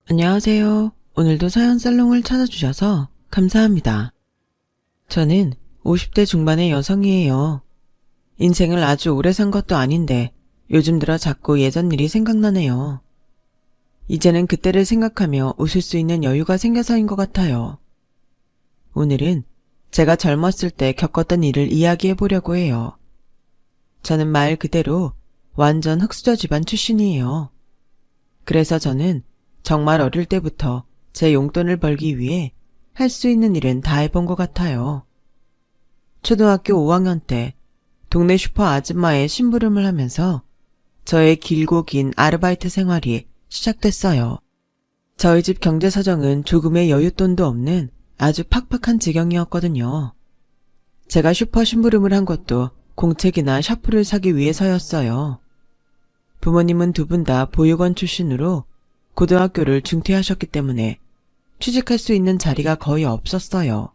안녕하세요. 오늘도 사연 살롱을 찾아주셔서 감사합니다. 저는 50대 중반의 여성이에요. 인생을 아주 오래 산 것도 아닌데 요즘 들어 자꾸 예전 일이 생각나네요. 이제는 그때를 생각하며 웃을 수 있는 여유가 생겨서인 것 같아요. 오늘은 제가 젊었을 때 겪었던 일을 이야기해 보려고 해요. 저는 말 그대로 완전 흙수저 집안 출신이에요. 그래서 저는 정말 어릴 때부터 제 용돈을 벌기 위해 할 수 있는 일은 다 해본 것 같아요. 초등학교 5학년 때 동네 슈퍼 아줌마의 심부름을 하면서 저의 길고 긴 아르바이트 생활이 시작됐어요. 저희 집 경제 사정은 조금의 여윳돈도 없는 아주 팍팍한 지경이었거든요. 제가 슈퍼 심부름을 한 것도 공책이나 샤프를 사기 위해서였어요. 부모님은 두 분 다 보육원 출신으로 고등학교를 중퇴하셨기 때문에 취직할 수 있는 자리가 거의 없었어요.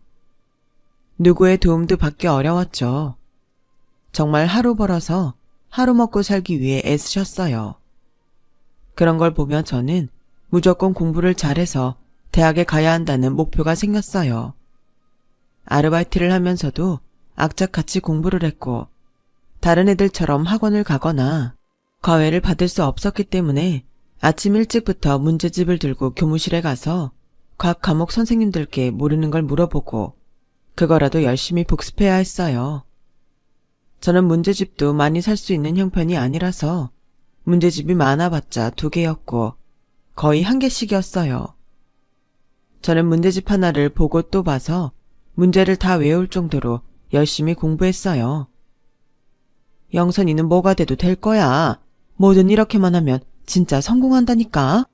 누구의 도움도 받기 어려웠죠. 정말 하루 벌어서 하루 먹고 살기 위해 애쓰셨어요. 그런 걸 보며 저는 무조건 공부를 잘해서 대학에 가야 한다는 목표가 생겼어요. 아르바이트를 하면서도 악착같이 공부를 했고 다른 애들처럼 학원을 가거나 과외를 받을 수 없었기 때문에 아침 일찍부터 문제집을 들고 교무실에 가서 각 과목 선생님들께 모르는 걸 물어보고 그거라도 열심히 복습해야 했어요. 저는 문제집도 많이 살 수 있는 형편이 아니라서 문제집이 많아봤자 2개였고 거의 1개씩이었어요. 저는 문제집 하나를 보고 또 봐서 문제를 다 외울 정도로 열심히 공부했어요. 영선이는 뭐가 돼도 될 거야. 뭐든 이렇게만 하면 진짜 성공한다니까?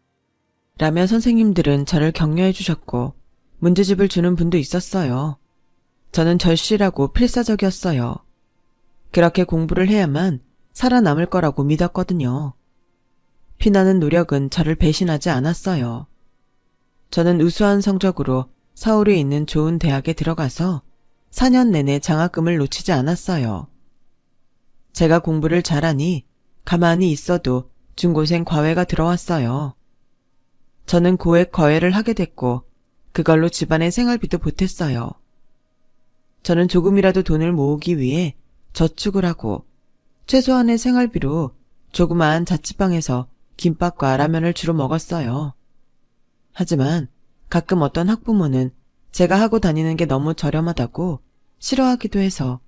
라며 선생님들은 저를 격려해 주셨고 문제집을 주는 분도 있었어요. 저는 절실하고 필사적이었어요. 그렇게 공부를 해야만 살아남을 거라고 믿었거든요. 피나는 노력은 저를 배신하지 않았어요. 저는 우수한 성적으로 서울에 있는 좋은 대학에 들어가서 4년 내내 장학금을 놓치지 않았어요. 제가 공부를 잘하니 가만히 있어도 중고생 과외가 들어왔어요. 저는 고액 과외를 하게 됐고 그걸로 집안의 생활비도 보탰어요. 저는 조금이라도 돈을 모으기 위해 저축을 하고 최소한의 생활비로 조그마한 자취방에서 김밥과 라면을 주로 먹었어요. 하지만 가끔 어떤 학부모는 제가 하고 다니는 게 너무 저렴하다고 싫어하기도 해서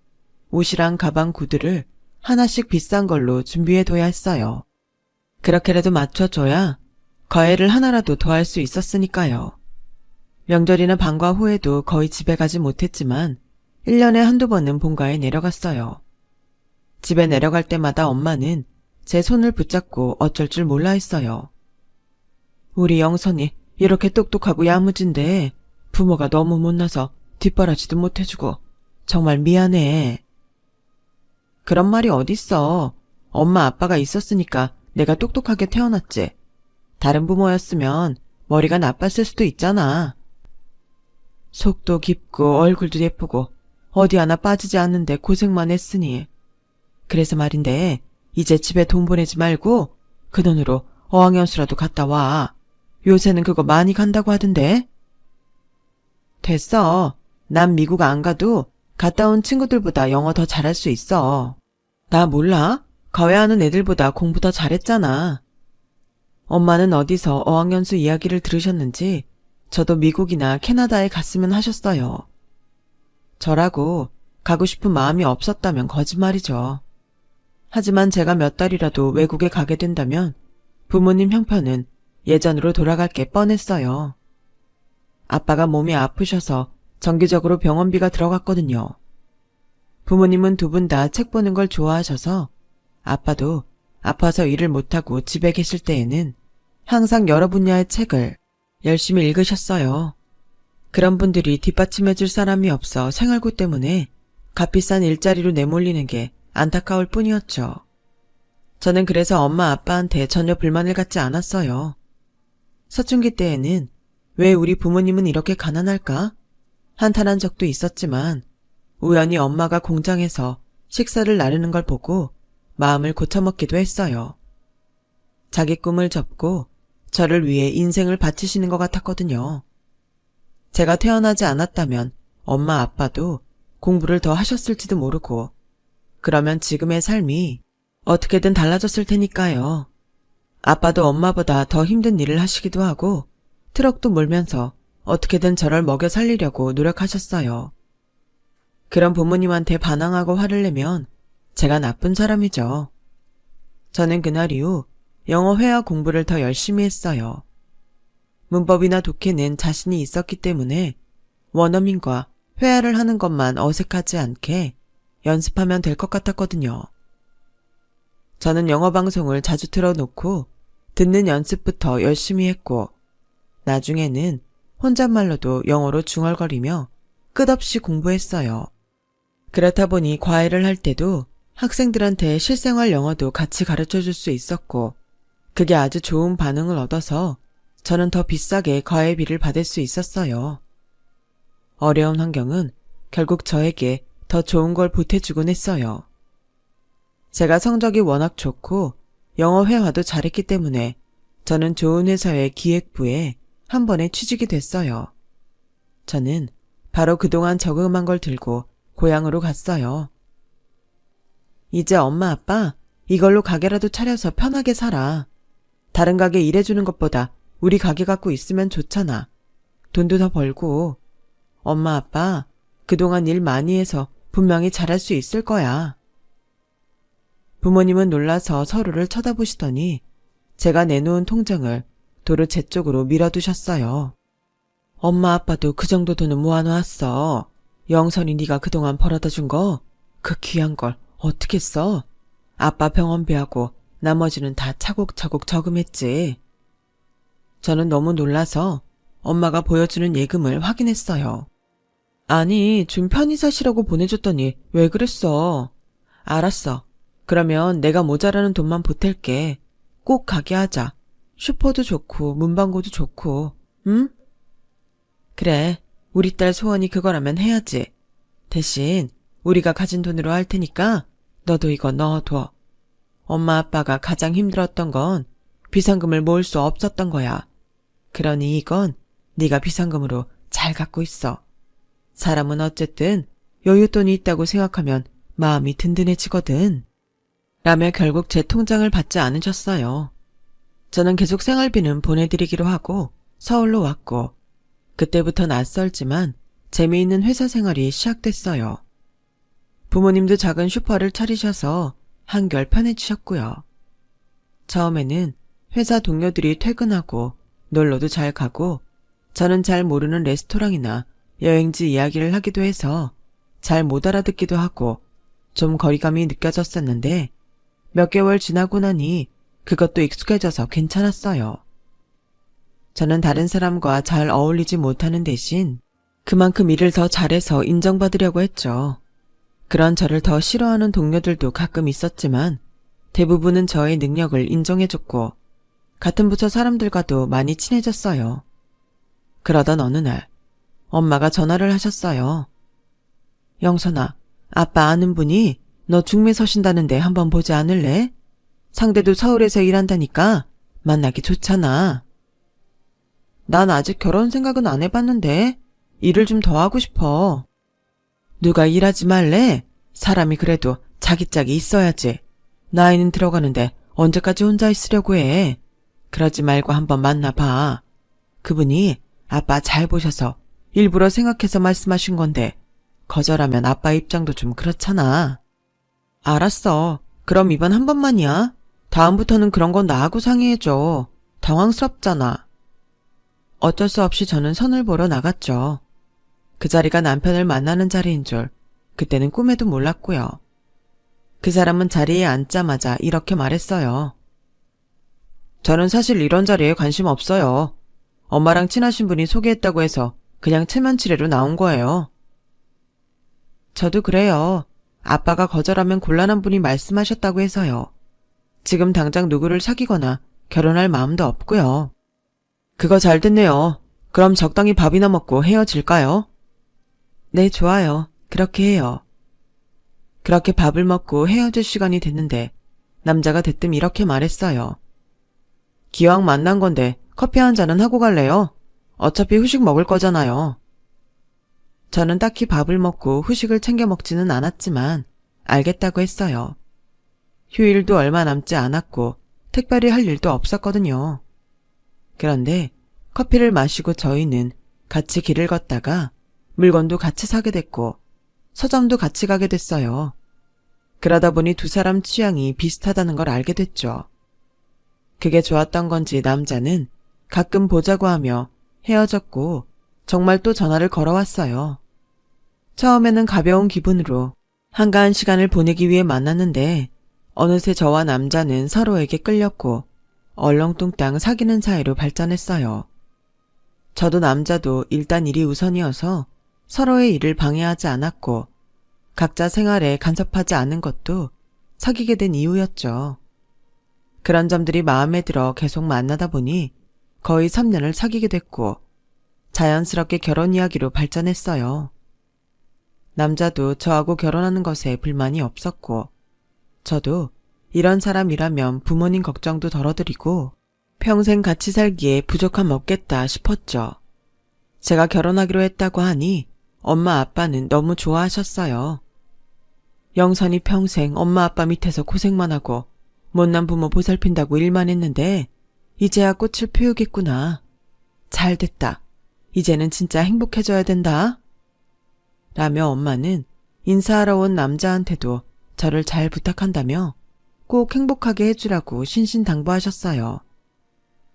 옷이랑 가방, 구두를 하나씩 비싼 걸로 준비해둬야 했어요. 그렇게라도 맞춰줘야 과외를 하나라도 더 할 수 있었으니까요. 명절이나 방과 후에도 거의 집에 가지 못했지만 1년에 한두 번은 본가에 내려갔어요. 집에 내려갈 때마다 엄마는 제 손을 붙잡고 어쩔 줄 몰라 했어요. 우리 영선이 이렇게 똑똑하고 야무진데 부모가 너무 못나서 뒷바라지도 못해주고 정말 미안해. 그런 말이 어딨어. 엄마 아빠가 있었으니까 내가 똑똑하게 태어났지. 다른 부모였으면 머리가 나빴을 수도 있잖아. 속도 깊고 얼굴도 예쁘고 어디 하나 빠지지 않는데 고생만 했으니. 그래서 말인데 이제 집에 돈 보내지 말고 그 돈으로 어학연수라도 갔다 와. 요새는 그거 많이 간다고 하던데. 됐어. 난 미국 안 가도 갔다 온 친구들보다 영어 더 잘할 수 있어. 나 몰라? 과외하는 애들보다 공부 더 잘했잖아. 엄마는 어디서 어학연수 이야기를 들으셨는지 저도 미국이나 캐나다에 갔으면 하셨어요. 저라고 가고 싶은 마음이 없었다면 거짓말이죠. 하지만 제가 몇 달이라도 외국에 가게 된다면 부모님 형편은 예전으로 돌아갈 게 뻔했어요. 아빠가 몸이 아프셔서 정기적으로 병원비가 들어갔거든요. 부모님은 두 분 다 책 보는 걸 좋아하셔서 아빠도 아파서 일을 못하고 집에 계실 때에는 항상 여러 분야의 책을 열심히 읽으셨어요. 그런 분들이 뒷받침해줄 사람이 없어 생활고 때문에 값비싼 일자리로 내몰리는 게 안타까울 뿐이었죠. 저는 그래서 엄마 아빠한테 전혀 불만을 갖지 않았어요. 사춘기 때에는 왜 우리 부모님은 이렇게 가난할까? 한탄한 적도 있었지만 우연히 엄마가 공장에서 식사를 나르는 걸 보고 마음을 고쳐먹기도 했어요. 자기 꿈을 접고 저를 위해 인생을 바치시는 것 같았거든요. 제가 태어나지 않았다면 엄마 아빠도 공부를 더 하셨을지도 모르고, 그러면 지금의 삶이 어떻게든 달라졌을 테니까요. 아빠도 엄마보다 더 힘든 일을 하시기도 하고 트럭도 몰면서 어떻게든 저를 먹여 살리려고 노력하셨어요. 그런 부모님한테 반항하고 화를 내면 제가 나쁜 사람이죠. 저는 그날 이후 영어 회화 공부를 더 열심히 했어요. 문법이나 독해는 자신이 있었기 때문에 원어민과 회화를 하는 것만 어색하지 않게 연습하면 될 것 같았거든요. 저는 영어 방송을 자주 틀어놓고 듣는 연습부터 열심히 했고, 나중에는 혼잣말로도 영어로 중얼거리며 끝없이 공부했어요. 그렇다 보니 과외를 할 때도 학생들한테 실생활 영어도 같이 가르쳐줄 수 있었고, 그게 아주 좋은 반응을 얻어서 저는 더 비싸게 과외비를 받을 수 있었어요. 어려운 환경은 결국 저에게 더 좋은 걸 보태주곤 했어요. 제가 성적이 워낙 좋고 영어 회화도 잘했기 때문에 저는 좋은 회사의 기획부에 한 번에 취직이 됐어요. 저는 바로 그동안 저금한 걸 들고 고향으로 갔어요. 이제 엄마 아빠 이걸로 가게라도 차려서 편하게 살아. 다른 가게 일해주는 것보다 우리 가게 갖고 있으면 좋잖아. 돈도 더 벌고. 엄마 아빠 그동안 일 많이 해서 분명히 잘할 수 있을 거야. 부모님은 놀라서 서로를 쳐다보시더니 제가 내놓은 통장을 도로 제 쪽으로 밀어두셨어요. 엄마 아빠도 그 정도 돈은 모아놓았어. 영선이 네가 그동안 벌어다 준 거, 그 귀한 걸 어떻게 써? 아빠 병원비하고 나머지는 다 차곡차곡 저금했지. 저는 너무 놀라서 엄마가 보여주는 예금을 확인했어요. 아니, 좀 편히 사시라고 보내줬더니 왜 그랬어? 알았어. 그러면 내가 모자라는 돈만 보탤게. 꼭 가게 하자. 슈퍼도 좋고 문방구도 좋고, 응? 그래, 우리 딸 소원이 그거라면 해야지. 대신 우리가 가진 돈으로 할 테니까 너도 이거 넣어둬. 엄마 아빠가 가장 힘들었던 건 비상금을 모을 수 없었던 거야. 그러니 이건 네가 비상금으로 잘 갖고 있어. 사람은 어쨌든 여윳돈이 있다고 생각하면 마음이 든든해지거든. 라며 결국 제 통장을 받지 않으셨어요. 저는 계속 생활비는 보내드리기로 하고 서울로 왔고, 그때부터 낯설지만 재미있는 회사 생활이 시작됐어요. 부모님도 작은 슈퍼를 차리셔서 한결 편해지셨고요. 처음에는 회사 동료들이 퇴근하고 놀러도 잘 가고, 저는 잘 모르는 레스토랑이나 여행지 이야기를 하기도 해서 잘 못 알아듣기도 하고 좀 거리감이 느껴졌었는데, 몇 개월 지나고 나니 그것도 익숙해져서 괜찮았어요. 저는 다른 사람과 잘 어울리지 못하는 대신 그만큼 일을 더 잘해서 인정받으려고 했죠. 그런 저를 더 싫어하는 동료들도 가끔 있었지만 대부분은 저의 능력을 인정해줬고 같은 부서 사람들과도 많이 친해졌어요. 그러던 어느 날 엄마가 전화를 하셨어요. 영선아, 아빠 아는 분이 너 중매 서신다는데 한번 보지 않을래? 상대도 서울에서 일한다니까 만나기 좋잖아. 난 아직 결혼 생각은 안 해봤는데 일을 좀 더 하고 싶어. 누가 일하지 말래? 사람이 그래도 자기 짝이 있어야지. 나이는 들어가는데 언제까지 혼자 있으려고 해. 그러지 말고 한번 만나봐. 그분이 아빠 잘 보셔서 일부러 생각해서 말씀하신 건데 거절하면 아빠 입장도 좀 그렇잖아. 알았어. 그럼 이번 한 번만이야. 다음부터는 그런 건 나하고 상의해줘. 당황스럽잖아. 어쩔 수 없이 저는 선을 보러 나갔죠. 그 자리가 남편을 만나는 자리인 줄 그때는 꿈에도 몰랐고요. 그 사람은 자리에 앉자마자 이렇게 말했어요. 저는 사실 이런 자리에 관심 없어요. 엄마랑 친하신 분이 소개했다고 해서 그냥 체면치레로 나온 거예요. 저도 그래요. 아빠가 거절하면 곤란한 분이 말씀하셨다고 해서요. 지금 당장 누구를 사귀거나 결혼할 마음도 없고요. 그거 잘 됐네요. 그럼 적당히 밥이나 먹고 헤어질까요? 네, 좋아요. 그렇게 해요. 그렇게 밥을 먹고 헤어질 시간이 됐는데 남자가 대뜸 이렇게 말했어요. 기왕 만난 건데 커피 한 잔은 하고 갈래요? 어차피 후식 먹을 거잖아요. 저는 딱히 밥을 먹고 후식을 챙겨 먹지는 않았지만 알겠다고 했어요. 휴일도 얼마 남지 않았고 특별히 할 일도 없었거든요. 그런데 커피를 마시고 저희는 같이 길을 걷다가 물건도 같이 사게 됐고 서점도 같이 가게 됐어요. 그러다 보니 두 사람 취향이 비슷하다는 걸 알게 됐죠. 그게 좋았던 건지 남자는 가끔 보자고 하며 헤어졌고 정말 또 전화를 걸어왔어요. 처음에는 가벼운 기분으로 한가한 시간을 보내기 위해 만났는데 어느새 저와 남자는 서로에게 끌렸고 얼렁뚱땅 사귀는 사이로 발전했어요. 저도 남자도 일단 일이 우선이어서 서로의 일을 방해하지 않았고 각자 생활에 간섭하지 않은 것도 사귀게 된 이유였죠. 그런 점들이 마음에 들어 계속 만나다 보니 거의 3년을 사귀게 됐고 자연스럽게 결혼 이야기로 발전했어요. 남자도 저하고 결혼하는 것에 불만이 없었고 저도 이런 사람이라면 부모님 걱정도 덜어드리고 평생 같이 살기에 부족함 없겠다 싶었죠. 제가 결혼하기로 했다고 하니 엄마 아빠는 너무 좋아하셨어요. 영선이 평생 엄마 아빠 밑에서 고생만 하고 못난 부모 보살핀다고 일만 했는데 이제야 꽃을 피우겠구나. 잘 됐다. 이제는 진짜 행복해져야 된다. 라며 엄마는 인사하러 온 남자한테도 저를 잘 부탁한다며 꼭 행복하게 해주라고 신신당부하셨어요.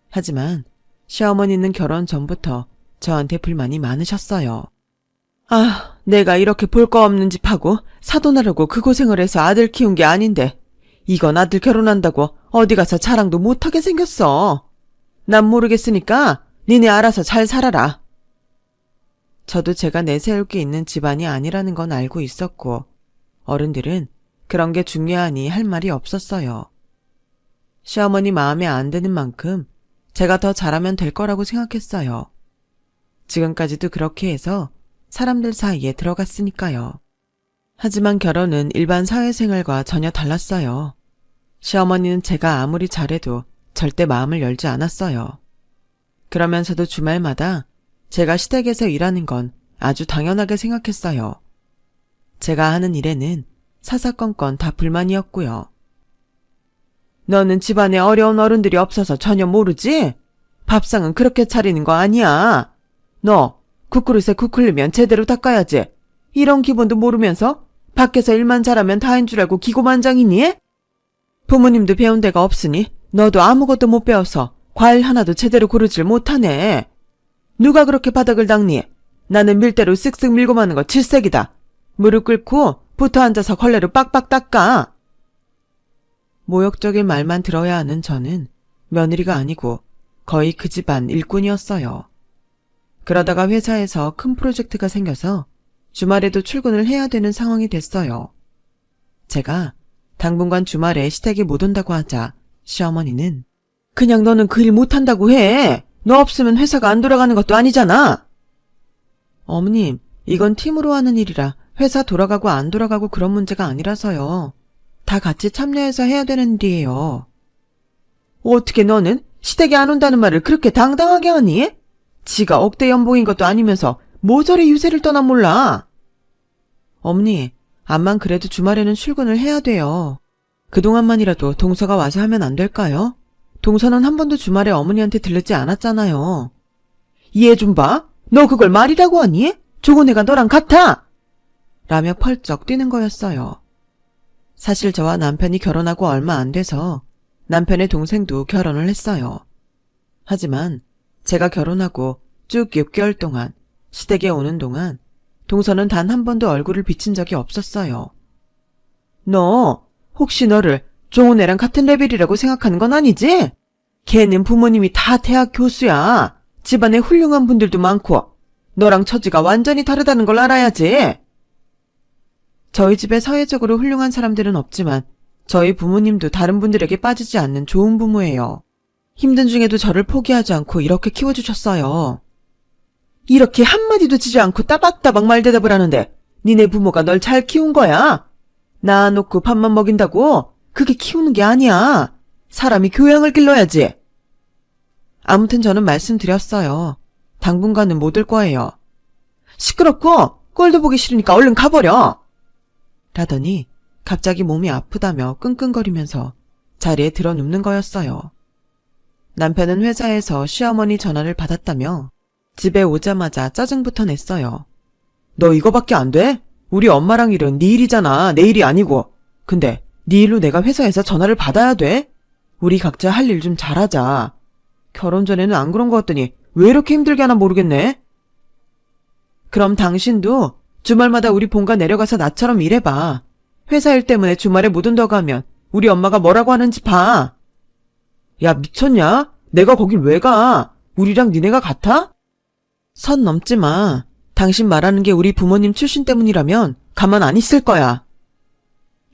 하지만 시어머니는 결혼 전부터 저한테 불만이 많으셨어요. 아, 내가 이렇게 볼 거 없는 집 하고 사돈하려고 그 고생을 해서 아들 키운 게 아닌데 이건 아들 결혼한다고 어디 가서 자랑도 못하게 생겼어. 난 모르겠으니까 니네 알아서 잘 살아라. 저도 제가 내세울 게 있는 집안이 아니라는 건 알고 있었고 어른들은 그런 게 중요하니 할 말이 없었어요. 시어머니 마음에 안 드는 만큼 제가 더 잘하면 될 거라고 생각했어요. 지금까지도 그렇게 해서 사람들 사이에 들어갔으니까요. 하지만 결혼은 일반 사회생활과 전혀 달랐어요. 시어머니는 제가 아무리 잘해도 절대 마음을 열지 않았어요. 그러면서도 주말마다 제가 시댁에서 일하는 건 아주 당연하게 생각했어요. 제가 하는 일에는 사사건건 다 불만이었고요. 너는 집안에 어려운 어른들이 없어서 전혀 모르지? 밥상은 그렇게 차리는 거 아니야. 너 국그릇에 국 흘리면 제대로 닦아야지. 이런 기본도 모르면서 밖에서 일만 잘하면 다인 줄 알고 기고만장이니? 부모님도 배운 데가 없으니 너도 아무것도 못 배워서 과일 하나도 제대로 고르질 못하네. 누가 그렇게 바닥을 닦니? 나는 밀대로 쓱쓱 밀고 마는 거 질색이다. 무릎 꿇고 붙어 앉아서 걸레로 빡빡 닦아. 모욕적인 말만 들어야 하는 저는 며느리가 아니고 거의 그 집안 일꾼이었어요. 그러다가 회사에서 큰 프로젝트가 생겨서 주말에도 출근을 해야 되는 상황이 됐어요. 제가 당분간 주말에 시댁에 못 온다고 하자 시어머니는 그냥 너는 그 일 못한다고 해. 너 없으면 회사가 안 돌아가는 것도 아니잖아. 어머님, 이건 팀으로 하는 일이라 회사 돌아가고 안 돌아가고 그런 문제가 아니라서요. 다 같이 참여해서 해야 되는 일이에요. 어떻게 너는 시댁에 안 온다는 말을 그렇게 당당하게 하니? 지가 억대 연봉인 것도 아니면서 뭐 저리 유세를 떠나 몰라. 어머니, 암만 그래도 주말에는 출근을 해야 돼요. 그동안만이라도 동서가 와서 하면 안 될까요? 동서는 한 번도 주말에 어머니한테 들르지 않았잖아요. 얘 좀 봐. 너 그걸 말이라고 하니? 좋은 애가 너랑 같아! 라며 펄쩍 뛰는 거였어요. 사실 저와 남편이 결혼하고 얼마 안 돼서 남편의 동생도 결혼을 했어요. 하지만 제가 결혼하고 쭉 6개월 동안 시댁에 오는 동안 동서는 단 한 번도 얼굴을 비친 적이 없었어요. 너 혹시 너를 좋은 애랑 같은 레벨이라고 생각하는 건 아니지? 걔는 부모님이 다 대학 교수야. 집안에 훌륭한 분들도 많고 너랑 처지가 완전히 다르다는 걸 알아야지. 저희 집에 사회적으로 훌륭한 사람들은 없지만 저희 부모님도 다른 분들에게 빠지지 않는 좋은 부모예요. 힘든 중에도 저를 포기하지 않고 이렇게 키워주셨어요. 이렇게 한마디도 지지 않고 따박따박 말대답을 하는데 니네 부모가 널 잘 키운 거야? 낳아놓고 밥만 먹인다고? 그게 키우는 게 아니야. 사람이 교양을 길러야지. 아무튼 저는 말씀드렸어요. 당분간은 못 올 거예요. 시끄럽고 꼴도 보기 싫으니까 얼른 가버려! 라더니 갑자기 몸이 아프다며 끙끙거리면서 자리에 들어 눕는 거였어요. 남편은 회사에서 시어머니 전화를 받았다며 집에 오자마자 짜증부터 냈어요. 너 이거밖에 안 돼? 우리 엄마랑 일은 네 일이잖아. 내 일이 아니고. 근데 네 일로 내가 회사에서 전화를 받아야 돼? 우리 각자 할 일 좀 잘하자. 결혼 전에는 안 그런 거 같더니 왜 이렇게 힘들게 하나 모르겠네. 그럼 당신도 주말마다 우리 본가 내려가서 나처럼 일해봐. 회사 일 때문에 주말에 못 온다고 하면 우리 엄마가 뭐라고 하는지 봐. 야, 미쳤냐? 내가 거길 왜 가? 우리랑 니네가 같아? 선 넘지 마. 당신 말하는 게 우리 부모님 출신 때문이라면 가만 안 있을 거야.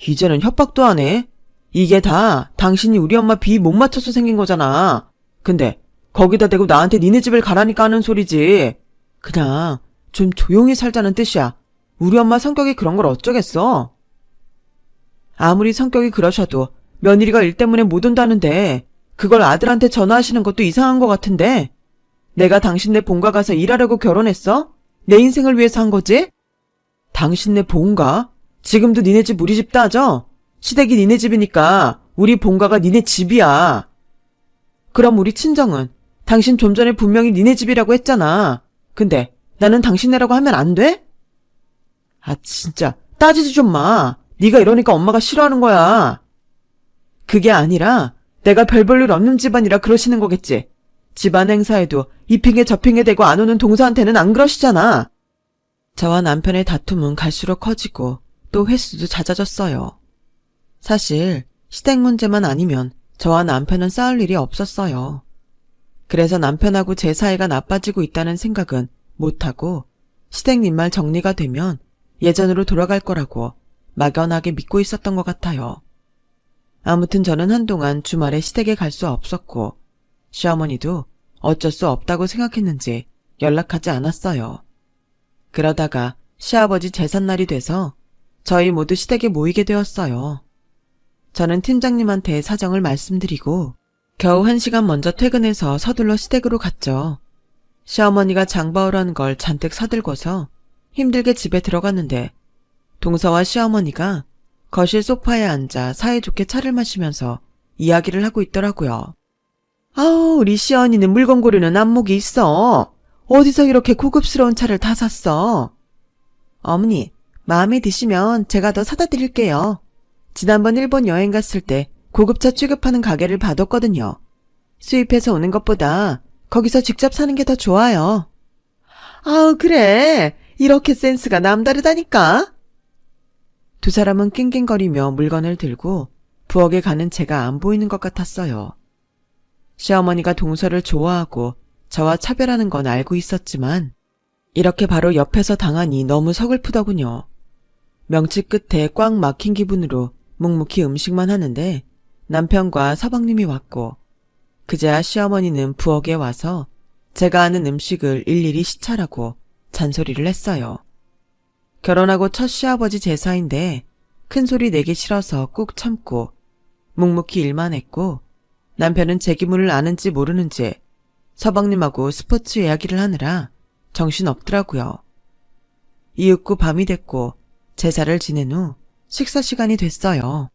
이제는 협박도 하네. 이게 다 당신이 우리 엄마 비 못 맞춰서 생긴 거잖아. 근데 거기다 대고 나한테 니네 집을 가라니까 하는 소리지. 그냥 좀 조용히 살자는 뜻이야. 우리 엄마 성격이 그런 걸 어쩌겠어. 아무리 성격이 그러셔도 며느리가 일 때문에 못 온다는데 그걸 아들한테 전화하시는 것도 이상한 것 같은데. 내가 당신네 본가 가서 일하려고 결혼했어? 내 인생을 위해서 한 거지? 당신네 본가? 지금도 니네 집 우리 집 따져? 시댁이 니네 집이니까 우리 본가가 니네 집이야. 그럼 우리 친정은? 당신 좀 전에 분명히 니네 집이라고 했잖아. 근데 나는 당신네라고 하면 안 돼? 아, 진짜 따지지 좀 마. 네가 이러니까 엄마가 싫어하는 거야. 그게 아니라 내가 별 볼 일 없는 집안이라 그러시는 거겠지. 집안 행사에도 이 핑계 저 핑계 대고 안 오는 동서한테는 안 그러시잖아. 저와 남편의 다툼은 갈수록 커지고 또 횟수도 잦아졌어요. 사실 시댁 문제만 아니면 저와 남편은 싸울 일이 없었어요. 그래서 남편하고 제 사이가 나빠지고 있다는 생각은 못하고 시댁 일말 정리가 되면 예전으로 돌아갈 거라고 막연하게 믿고 있었던 것 같아요. 아무튼 저는 한동안 주말에 시댁에 갈 수 없었고 시어머니도 어쩔 수 없다고 생각했는지 연락하지 않았어요. 그러다가 시아버지 제삿날이 돼서 저희 모두 시댁에 모이게 되었어요. 저는 팀장님한테 사정을 말씀드리고 겨우 1시간 먼저 퇴근해서 서둘러 시댁으로 갔죠. 시어머니가 장 봐오라는 걸 잔뜩 서들고서 힘들게 집에 들어갔는데 동서와 시어머니가 거실 소파에 앉아 사이좋게 차를 마시면서 이야기를 하고 있더라고요. 아우, 우리 시언니는 물건 고르는 안목이 있어. 어디서 이렇게 고급스러운 차를 다 샀어? 어머니, 마음에 드시면 제가 더 사다 드릴게요. 지난번 일본 여행 갔을 때 고급차 취급하는 가게를 봐뒀거든요. 수입해서 오는 것보다 거기서 직접 사는 게 더 좋아요. 아우, 그래. 이렇게 센스가 남다르다니까. 두 사람은 낑낑거리며 물건을 들고 부엌에 가는 제가 안 보이는 것 같았어요. 시어머니가 동서를 좋아하고 저와 차별하는 건 알고 있었지만 이렇게 바로 옆에서 당하니 너무 서글프더군요. 명치 끝에 꽉 막힌 기분으로 묵묵히 음식만 하는데 남편과 서방님이 왔고 그제야 시어머니는 부엌에 와서 제가 하는 음식을 일일이 시찰하고 잔소리를 했어요. 결혼하고 첫 시아버지 제사인데 큰 소리 내기 싫어서 꾹 참고 묵묵히 일만 했고 남편은 제 기분을 아는지 모르는지 서방님하고 스포츠 이야기를 하느라 정신없더라고요. 이윽고 밤이 됐고 제사를 지낸 후 식사 시간이 됐어요.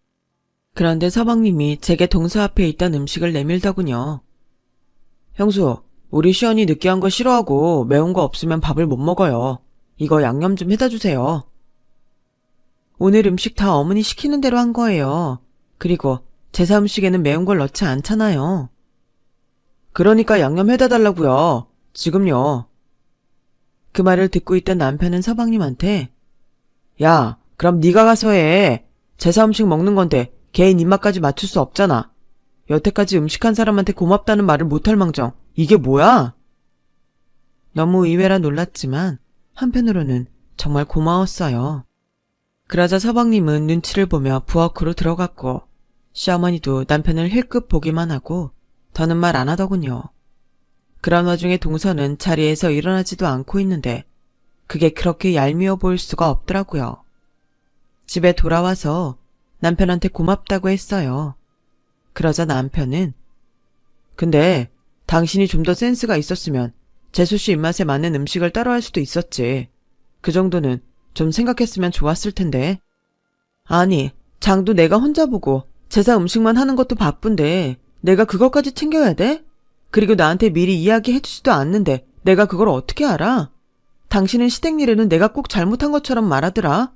그런데 서방님이 제게 동서 앞에 있던 음식을 내밀더군요. 형수, 우리 시언니 느끼한 거 싫어하고 매운 거 없으면 밥을 못 먹어요. 이거 양념 좀 해다 주세요. 오늘 음식 다 어머니 시키는 대로 한 거예요. 그리고 제사 음식에는 매운 걸 넣지 않잖아요. 그러니까 양념 해다 달라고요. 지금요. 그 말을 듣고 있던 남편은 서방님한테 야, 그럼 네가 가서 해. 제사 음식 먹는 건데 개인 입맛까지 맞출 수 없잖아. 여태까지 음식한 사람한테 고맙다는 말을 못할 망정. 이게 뭐야? 너무 의외라 놀랐지만 한편으로는 정말 고마웠어요. 그러자 서방님은 눈치를 보며 부엌으로 들어갔고 시어머니도 남편을 힐끗 보기만 하고 더는 말 안 하더군요. 그런 와중에 동서는 자리에서 일어나지도 않고 있는데 그게 그렇게 얄미워 보일 수가 없더라고요. 집에 돌아와서 남편한테 고맙다고 했어요. 그러자 남편은 근데 당신이 좀 더 센스가 있었으면 재수 씨 입맛에 맞는 음식을 따라할 수도 있었지. 그 정도는 좀 생각했으면 좋았을 텐데. 아니, 장도 내가 혼자 보고 제사 음식만 하는 것도 바쁜데 내가 그것까지 챙겨야 돼? 그리고 나한테 미리 이야기해주지도 않는데 내가 그걸 어떻게 알아? 당신은 시댁 일에는 내가 꼭 잘못한 것처럼 말하더라.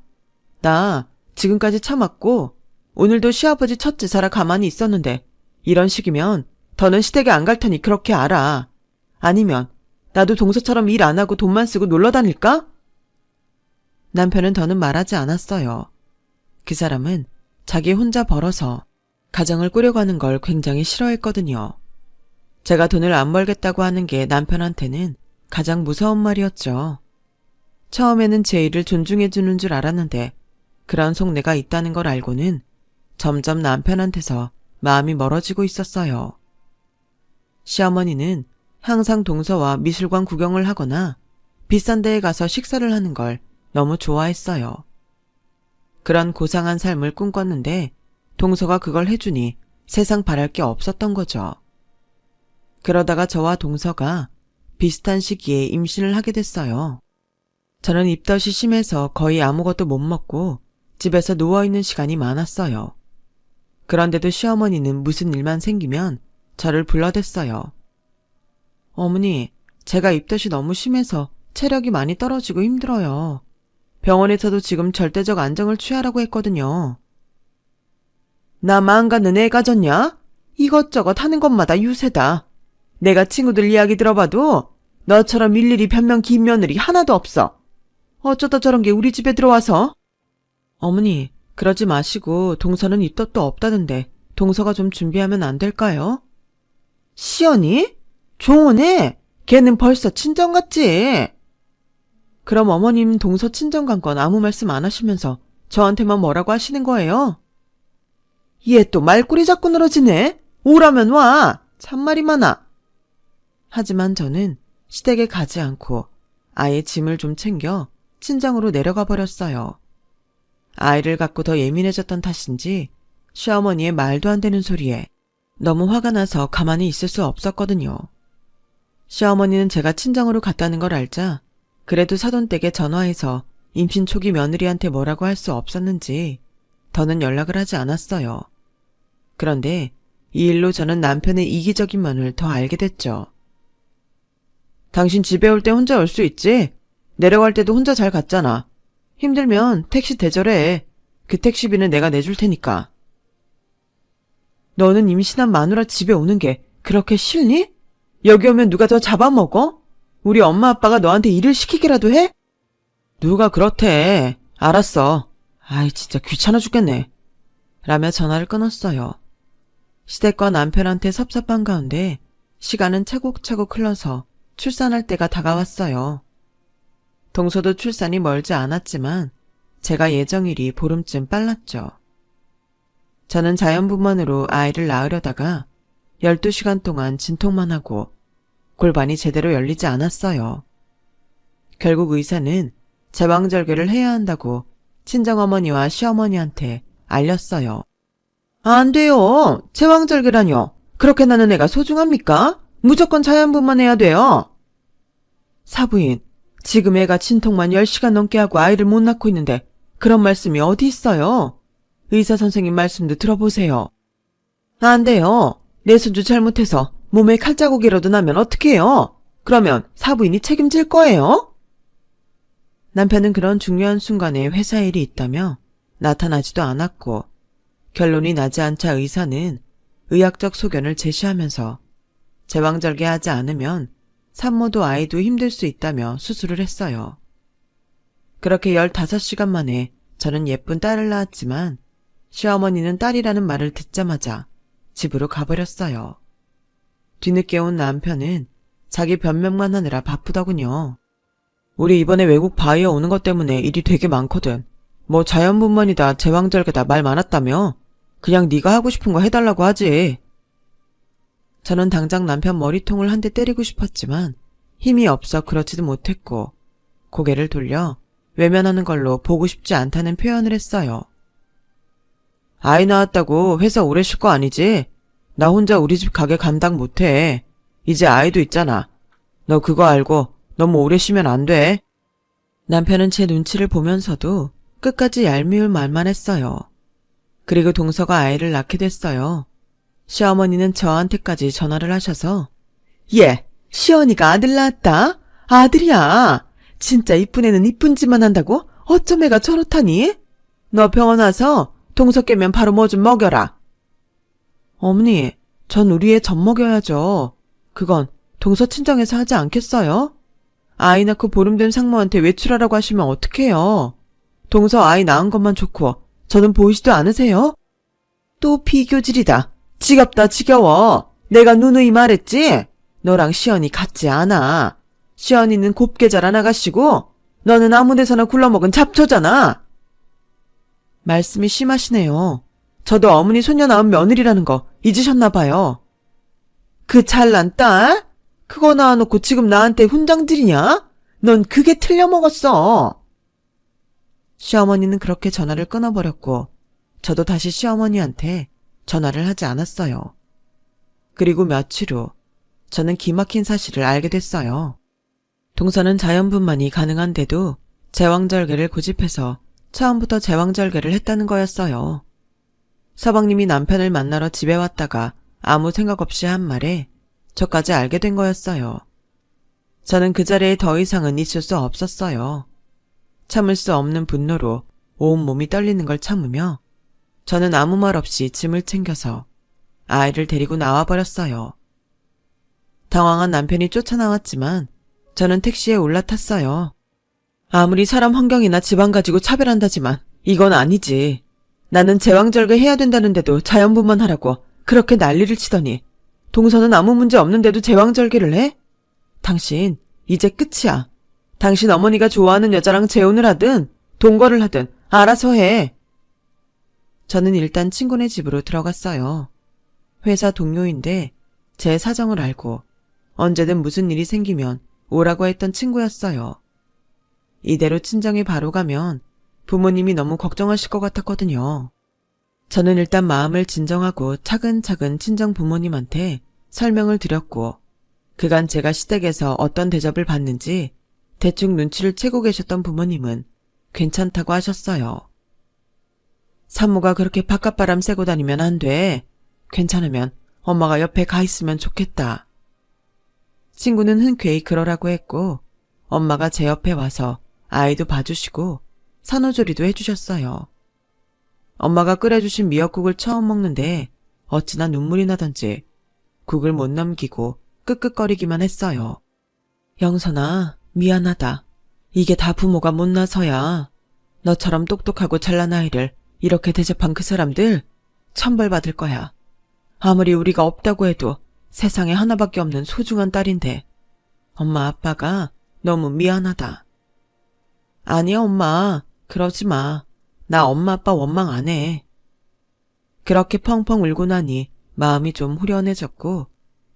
나 지금까지 참았고 오늘도 시아버지 첫 제사라 가만히 있었는데 이런 식이면 더는 시댁에 안 갈 테니 그렇게 알아. 아니면 나도 동서처럼 일 안 하고 돈만 쓰고 놀러 다닐까? 남편은 더는 말하지 않았어요. 그 사람은 자기 혼자 벌어서 가정을 꾸려가는 걸 굉장히 싫어했거든요. 제가 돈을 안 벌겠다고 하는 게 남편한테는 가장 무서운 말이었죠. 처음에는 제 일을 존중해주는 줄 알았는데 그런 속내가 있다는 걸 알고는 점점 남편한테서 마음이 멀어지고 있었어요. 시어머니는 항상 동서와 미술관 구경을 하거나 비싼 데에 가서 식사를 하는 걸 너무 좋아했어요. 그런 고상한 삶을 꿈꿨는데 동서가 그걸 해주니 세상 바랄 게 없었던 거죠. 그러다가 저와 동서가 비슷한 시기에 임신을 하게 됐어요. 저는 입덧이 심해서 거의 아무것도 못 먹고 집에서 누워있는 시간이 많았어요. 그런데도 시어머니는 무슨 일만 생기면 저를 불러댔어요. 어머니, 제가 입덧이 너무 심해서 체력이 많이 떨어지고 힘들어요. 병원에서도 지금 절대적 안정을 취하라고 했거든요. 나 마음가는 애가 졌냐? 이것저것 하는 것마다 유세다. 내가 친구들 이야기 들어봐도 너처럼 일일이 변명 긴 며느리 하나도 없어. 어쩌다 저런 게 우리 집에 들어와서? 어머니, 그러지 마시고 동서는 입덧도 없다던데 동서가 좀 준비하면 안 될까요? 시연이? 좋으네. 걔는 벌써 친정 갔지. 그럼 어머님 동서 친정 간 건 아무 말씀 안 하시면서 저한테만 뭐라고 하시는 거예요? 얘 또 말꼬리 잡고 늘어지네. 오라면 와. 참말이 많아. 하지만 저는 시댁에 가지 않고 아예 짐을 좀 챙겨 친정으로 내려가 버렸어요. 아이를 갖고 더 예민해졌던 탓인지 시어머니의 말도 안 되는 소리에 너무 화가 나서 가만히 있을 수 없었거든요. 시어머니는 제가 친정으로 갔다는 걸 알자 그래도 사돈댁에 전화해서 임신 초기 며느리한테 뭐라고 할 수 없었는지 더는 연락을 하지 않았어요. 그런데 이 일로 저는 남편의 이기적인 면을 더 알게 됐죠. 당신 집에 올 때 혼자 올 수 있지? 내려갈 때도 혼자 잘 갔잖아. 힘들면 택시 대절해. 그 택시비는 내가 내줄 테니까. 너는 임신한 마누라 집에 오는 게 그렇게 싫니? 여기 오면 누가 더 잡아먹어? 우리 엄마 아빠가 너한테 일을 시키기라도 해? 누가 그렇대. 알았어. 아이 진짜 귀찮아 죽겠네. 라며 전화를 끊었어요. 시댁과 남편한테 섭섭한 가운데 시간은 차곡차곡 흘러서 출산할 때가 다가왔어요. 동서도 출산이 멀지 않았지만 제가 예정일이 보름쯤 빨랐죠. 저는 자연분만으로 아이를 낳으려다가 12시간 동안 진통만 하고 골반이 제대로 열리지 않았어요. 결국 의사는 제왕절개를 해야 한다고 친정어머니와 시어머니한테 알렸어요. 안 돼요. 제왕절개라뇨. 그렇게 나는 애가 소중합니까? 무조건 자연분만해야 돼요. 사부인, 지금 애가 진통만 10시간 넘게 하고 아이를 못 낳고 있는데 그런 말씀이 어디 있어요? 의사 선생님 말씀도 들어보세요. 안 돼요. 내 손주 잘못해서 몸에 칼자국이라도 나면 어떡해요? 그러면 사부인이 책임질 거예요? 남편은 그런 중요한 순간에 회사 일이 있다며 나타나지도 않았고 결론이 나지 않자 의사는 의학적 소견을 제시하면서 제왕절개하지 않으면 산모도 아이도 힘들 수 있다며 수술을 했어요. 그렇게 15시간 만에 저는 예쁜 딸을 낳았지만 시어머니는 딸이라는 말을 듣자마자 집으로 가버렸어요. 뒤늦게 온 남편은 자기 변명만 하느라 바쁘더군요. 우리 이번에 외국 바이어 오는 것 때문에 일이 되게 많거든. 뭐 자연분만이다 제왕절개다 말 많았다며. 그냥 네가 하고 싶은 거 해달라고 하지. 저는 당장 남편 머리통을 한 대 때리고 싶었지만 힘이 없어 그렇지도 못했고 고개를 돌려 외면하는 걸로 보고 싶지 않다는 표현을 했어요. 아이 낳았다고 회사 오래 쉴 거 아니지? 나 혼자 우리 집 가게 감당 못해. 이제 아이도 있잖아. 너 그거 알고 너무 오래 쉬면 안 돼. 남편은 제 눈치를 보면서도 끝까지 얄미울 말만 했어요. 그리고 동서가 아이를 낳게 됐어요. 시어머니는 저한테까지 전화를 하셔서 얘, 시연이가 아들 낳았다? 아들이야. 진짜 이쁜 애는 이쁜 짓만 한다고? 어쩜 애가 저렇다니? 너 병원 와서 동서 깨면 바로 뭐 좀 먹여라. 어머니, 전 우리 애 젖 먹여야죠. 그건 동서 친정에서 하지 않겠어요? 아이 낳고 보름 된 상무한테 외출하라고 하시면 어떡해요? 동서 아이 낳은 것만 좋고 저는 보이지도 않으세요? 또 비교질이다. 지겹다 지겨워. 내가 누누이 말했지? 너랑 시연이 같지 않아. 시연이는 곱게 자란 아가씨고 너는 아무 데서나 굴러먹은 잡초잖아. 말씀이 심하시네요. 저도 어머니 손녀 낳은 며느리라는 거 잊으셨나 봐요. 그 잘난 딸? 그거 낳아놓고 지금 나한테 훈장질이냐? 넌 그게 틀려먹었어. 시어머니는 그렇게 전화를 끊어버렸고 저도 다시 시어머니한테 전화를 하지 않았어요. 그리고 며칠 후 저는 기막힌 사실을 알게 됐어요. 동서는 자연분만이 가능한데도 제왕절개를 고집해서 처음부터 제왕절개를 했다는 거였어요. 서방님이 남편을 만나러 집에 왔다가 아무 생각 없이 한 말에 저까지 알게 된 거였어요. 저는 그 자리에 더 이상은 있을 수 없었어요. 참을 수 없는 분노로 온몸이 떨리는 걸 참으며 저는 아무 말 없이 짐을 챙겨서 아이를 데리고 나와버렸어요. 당황한 남편이 쫓아나왔지만 저는 택시에 올라탔어요. 아무리 사람 환경이나 집안 가지고 차별한다지만 이건 아니지. 나는 제왕절개 해야 된다는데도 자연분만하라고 그렇게 난리를 치더니 동서는 아무 문제 없는데도 제왕절개를 해? 당신 이제 끝이야. 당신 어머니가 좋아하는 여자랑 재혼을 하든 동거를 하든 알아서 해. 저는 일단 친구네 집으로 들어갔어요. 회사 동료인데 제 사정을 알고 언제든 무슨 일이 생기면 오라고 했던 친구였어요. 이대로 친정에 바로 가면 부모님이 너무 걱정하실 것 같았거든요. 저는 일단 마음을 진정하고 차근차근 친정 부모님한테 설명을 드렸고 그간 제가 시댁에서 어떤 대접을 받는지 대충 눈치를 채고 계셨던 부모님은 괜찮다고 하셨어요. 산모가 그렇게 바깥바람 쐬고 다니면 안 돼. 괜찮으면 엄마가 옆에 가 있으면 좋겠다. 친구는 흔쾌히 그러라고 했고 엄마가 제 옆에 와서 아이도 봐주시고 산후조리도 해주셨어요. 엄마가 끓여주신 미역국을 처음 먹는데 어찌나 눈물이 나던지 국을 못 넘기고 끄끄거리기만 했어요. 영선아, 미안하다. 이게 다 부모가 못나서야. 너처럼 똑똑하고 잘난 아이를 이렇게 대접한 그 사람들 천벌받을 거야. 아무리 우리가 없다고 해도 세상에 하나밖에 없는 소중한 딸인데 엄마 아빠가 너무 미안하다. 아니야 엄마, 그러지 마. 나 엄마 아빠 원망 안 해. 그렇게 펑펑 울고 나니 마음이 좀 후련해졌고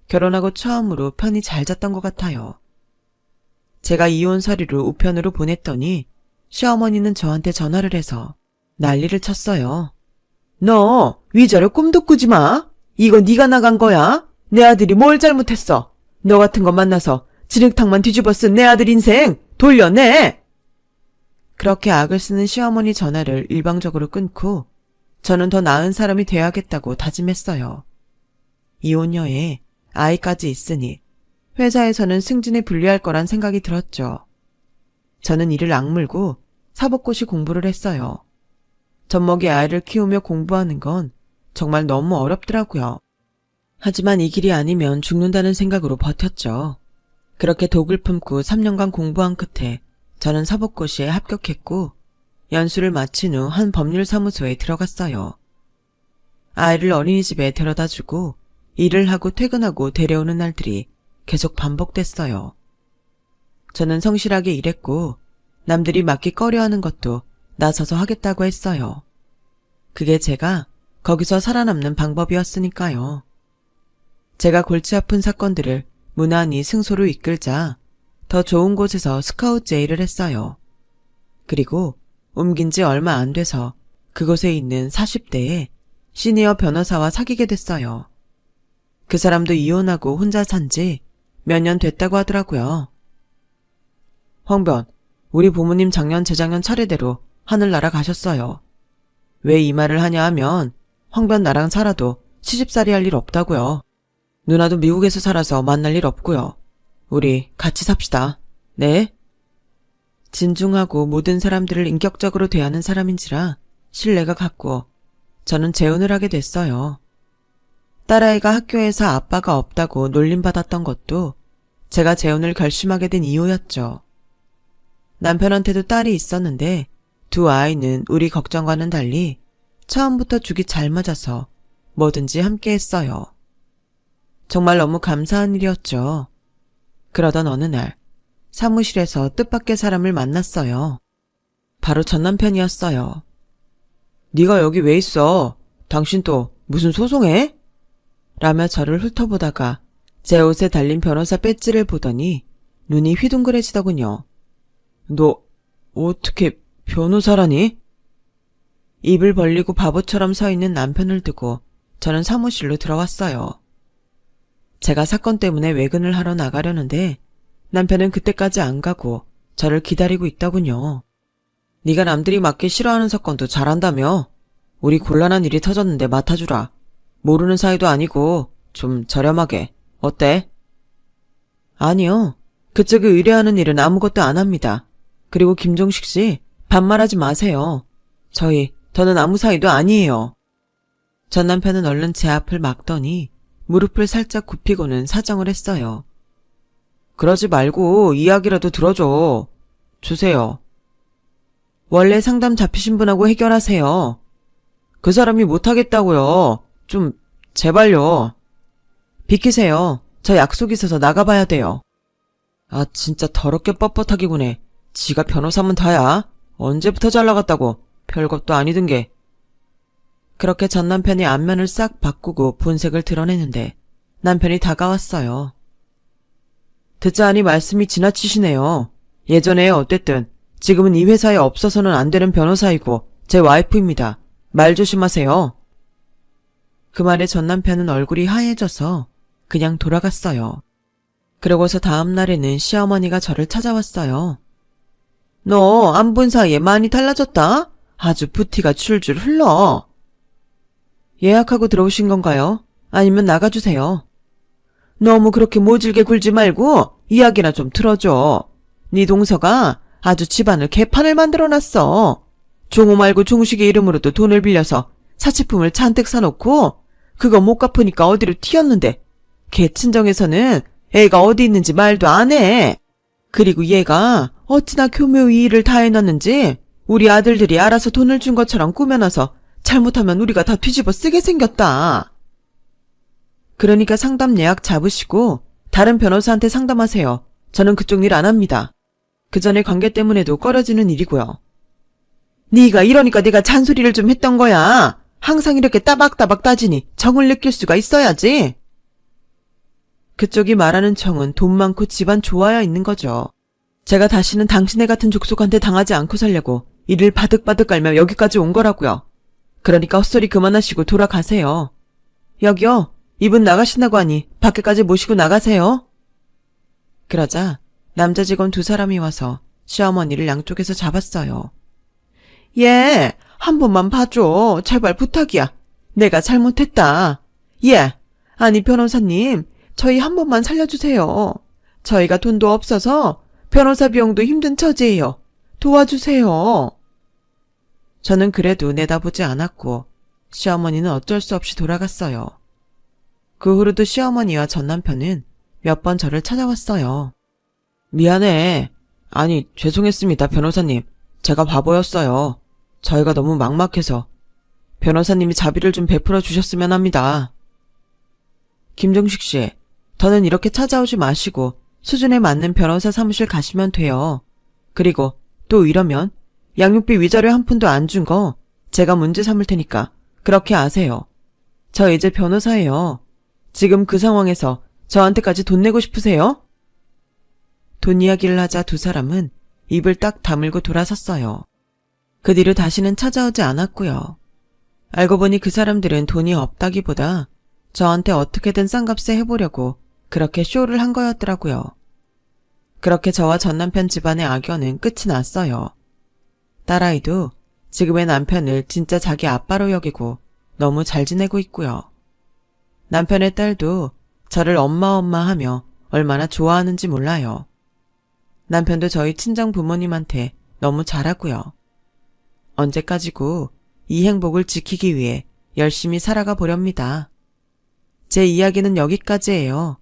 결혼하고 처음으로 편히 잘 잤던 것 같아요. 제가 이혼 서류를 우편으로 보냈더니 시어머니는 저한테 전화를 해서 난리를 쳤어요. 너 위자료 꿈도 꾸지 마. 이거 네가 나간 거야. 내 아들이 뭘 잘못했어. 너 같은 거 만나서 진흙탕만 뒤집어 쓴 내 아들 인생 돌려내. 그렇게 악을 쓰는 시어머니 전화를 일방적으로 끊고 저는 더 나은 사람이 돼야겠다고 다짐했어요. 이혼녀에 아이까지 있으니 회사에서는 승진에 불리할 거란 생각이 들었죠. 저는 이를 악물고 사법고시 공부를 했어요. 젖먹이 아이를 키우며 공부하는 건 정말 너무 어렵더라고요. 하지만 이 길이 아니면 죽는다는 생각으로 버텼죠. 그렇게 독을 품고 3년간 공부한 끝에 저는 사법고시에 합격했고 연수를 마친 후 한 법률사무소에 들어갔어요. 아이를 어린이집에 데려다주고 일을 하고 퇴근하고 데려오는 날들이 계속 반복됐어요. 저는 성실하게 일했고 남들이 맡기 꺼려하는 것도 나서서 하겠다고 했어요. 그게 제가 거기서 살아남는 방법이었으니까요. 제가 골치 아픈 사건들을 무난히 승소로 이끌자 더 좋은 곳에서 스카우트 제의를 했어요. 그리고 옮긴 지 얼마 안 돼서 그곳에 있는 40대의 시니어 변호사와 사귀게 됐어요. 그 사람도 이혼하고 혼자 산지 몇 년 됐다고 하더라고요. 황변, 우리 부모님 작년 재작년 차례대로 하늘나라 가셨어요. 왜 이 말을 하냐 하면 황변 나랑 살아도 시집살이 할 일 없다고요. 누나도 미국에서 살아서 만날 일 없고요. 우리 같이 삽시다. 네? 진중하고 모든 사람들을 인격적으로 대하는 사람인지라 신뢰가 갔고 저는 재혼을 하게 됐어요. 딸아이가 학교에서 아빠가 없다고 놀림받았던 것도 제가 재혼을 결심하게 된 이유였죠. 남편한테도 딸이 있었는데 두 아이는 우리 걱정과는 달리 처음부터 죽이 잘 맞아서 뭐든지 함께 했어요. 정말 너무 감사한 일이었죠. 그러던 어느 날 사무실에서 뜻밖의 사람을 만났어요. 바로 전 남편이었어요. 네가 여기 왜 있어? 당신 또 무슨 소송해? 라며 저를 훑어보다가 제 옷에 달린 변호사 배지를 보더니 눈이 휘둥그레지더군요. 너 어떻게 변호사라니? 입을 벌리고 바보처럼 서 있는 남편을 두고 저는 사무실로 들어왔어요. 제가 사건 때문에 외근을 하러 나가려는데 남편은 그때까지 안 가고 저를 기다리고 있더군요. 네가 남들이 맡기 싫어하는 사건도 잘한다며? 우리 곤란한 일이 터졌는데 맡아주라. 모르는 사이도 아니고 좀 저렴하게. 어때? 아니요. 그쪽이 의뢰하는 일은 아무것도 안 합니다. 그리고 김종식 씨, 반말하지 마세요. 더는 아무 사이도 아니에요. 전 남편은 얼른 제 앞을 막더니 무릎을 살짝 굽히고는 사정을 했어요. 그러지 말고 이야기라도 들어줘. 주세요. 원래 상담 잡히신 분하고 해결하세요. 그 사람이 못하겠다고요. 좀 제발요. 비키세요. 저 약속 있어서 나가봐야 돼요. 아 진짜 더럽게 뻣뻣하게 구네. 지가 변호사면 다야. 언제부터 잘 나갔다고. 별것도 아니던 게. 그렇게 전 남편이 안면을 싹 바꾸고 본색을 드러내는데 남편이 다가왔어요. 듣자 하니 말씀이 지나치시네요. 예전에 어쨌든 지금은 이 회사에 없어서는 안 되는 변호사이고 제 와이프입니다. 말 조심하세요. 그 말에 전 남편은 얼굴이 하얘져서 그냥 돌아갔어요. 그러고서 다음 날에는 시어머니가 저를 찾아왔어요. 너 안 본 사이에 많이 달라졌다? 아주 부티가 줄줄 흘러. 예약하고 들어오신 건가요? 아니면 나가주세요. 너무 그렇게 모질게 굴지 말고 이야기나 좀 틀어줘. 네 동서가 아주 집안을 개판을 만들어놨어. 종호 말고 종식의 이름으로도 돈을 빌려서 사치품을 잔뜩 사놓고 그거 못 갚으니까 어디로 튀었는데 걔 친정에서는 애가 어디 있는지 말도 안 해. 그리고 얘가 어찌나 교묘히 일을 다 해놨는지 우리 아들들이 알아서 돈을 준 것처럼 꾸며놔서 잘못하면 우리가 다 뒤집어 쓰게 생겼다. 그러니까 상담 예약 잡으시고 다른 변호사한테 상담하세요. 저는 그쪽 일 안 합니다. 그 전에 관계 때문에도 꺼려지는 일이고요. 네가 이러니까 내가 잔소리를 좀 했던 거야. 항상 이렇게 따박따박 따지니 정을 느낄 수가 있어야지. 그쪽이 말하는 정은 돈 많고 집안 좋아야 있는 거죠. 제가 다시는 당신네 같은 족속한테 당하지 않고 살려고 이를 바득바득 깔며 여기까지 온 거라고요. 그러니까 헛소리 그만하시고 돌아가세요. 여기요. 이분 나가신다고 하니 밖에까지 모시고 나가세요. 그러자 남자 직원 두 사람이 와서 시어머니를 양쪽에서 잡았어요. 얘, 한 번만 봐줘. 제발 부탁이야. 내가 잘못했다. 예, 아니 변호사님, 저희 한 번만 살려주세요. 저희가 돈도 없어서 변호사 비용도 힘든 처지예요. 도와주세요. 저는 그래도 내다보지 않았고 시어머니는 어쩔 수 없이 돌아갔어요. 그 후로도 시어머니와 전 남편은 몇 번 저를 찾아왔어요. 미안해. 아니 죄송했습니다 변호사님. 제가 바보였어요. 저희가 너무 막막해서 변호사님이 자비를 좀 베풀어 주셨으면 합니다. 김종식 씨, 더는 이렇게 찾아오지 마시고 수준에 맞는 변호사 사무실 가시면 돼요. 그리고 또 이러면 양육비 위자료 한 푼도 안 준 거 제가 문제 삼을 테니까 그렇게 아세요. 저 이제 변호사예요. 지금 그 상황에서 저한테까지 돈 내고 싶으세요? 돈 이야기를 하자 두 사람은 입을 딱 다물고 돌아섰어요. 그 뒤로 다시는 찾아오지 않았고요. 알고 보니 그 사람들은 돈이 없다기보다 저한테 어떻게든 싼값에 해보려고 그렇게 쇼를 한 거였더라고요. 그렇게 저와 전 남편 집안의 악연은 끝이 났어요. 딸아이도 지금의 남편을 진짜 자기 아빠로 여기고 너무 잘 지내고 있고요. 남편의 딸도 저를 엄마 하며 얼마나 좋아하는지 몰라요. 남편도 저희 친정 부모님한테 너무 잘하고요. 언제까지고 이 행복을 지키기 위해 열심히 살아가 보렵니다. 제 이야기는 여기까지예요.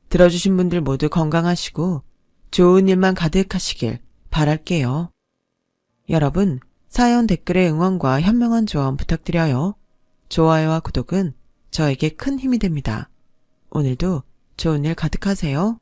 들어주신 분들 모두 건강하시고 좋은 일만 가득하시길 바랄게요. 여러분, 사연 댓글에 응원과 현명한 조언 부탁드려요. 좋아요와 구독은 저에게 큰 힘이 됩니다. 오늘도 좋은 일 가득하세요.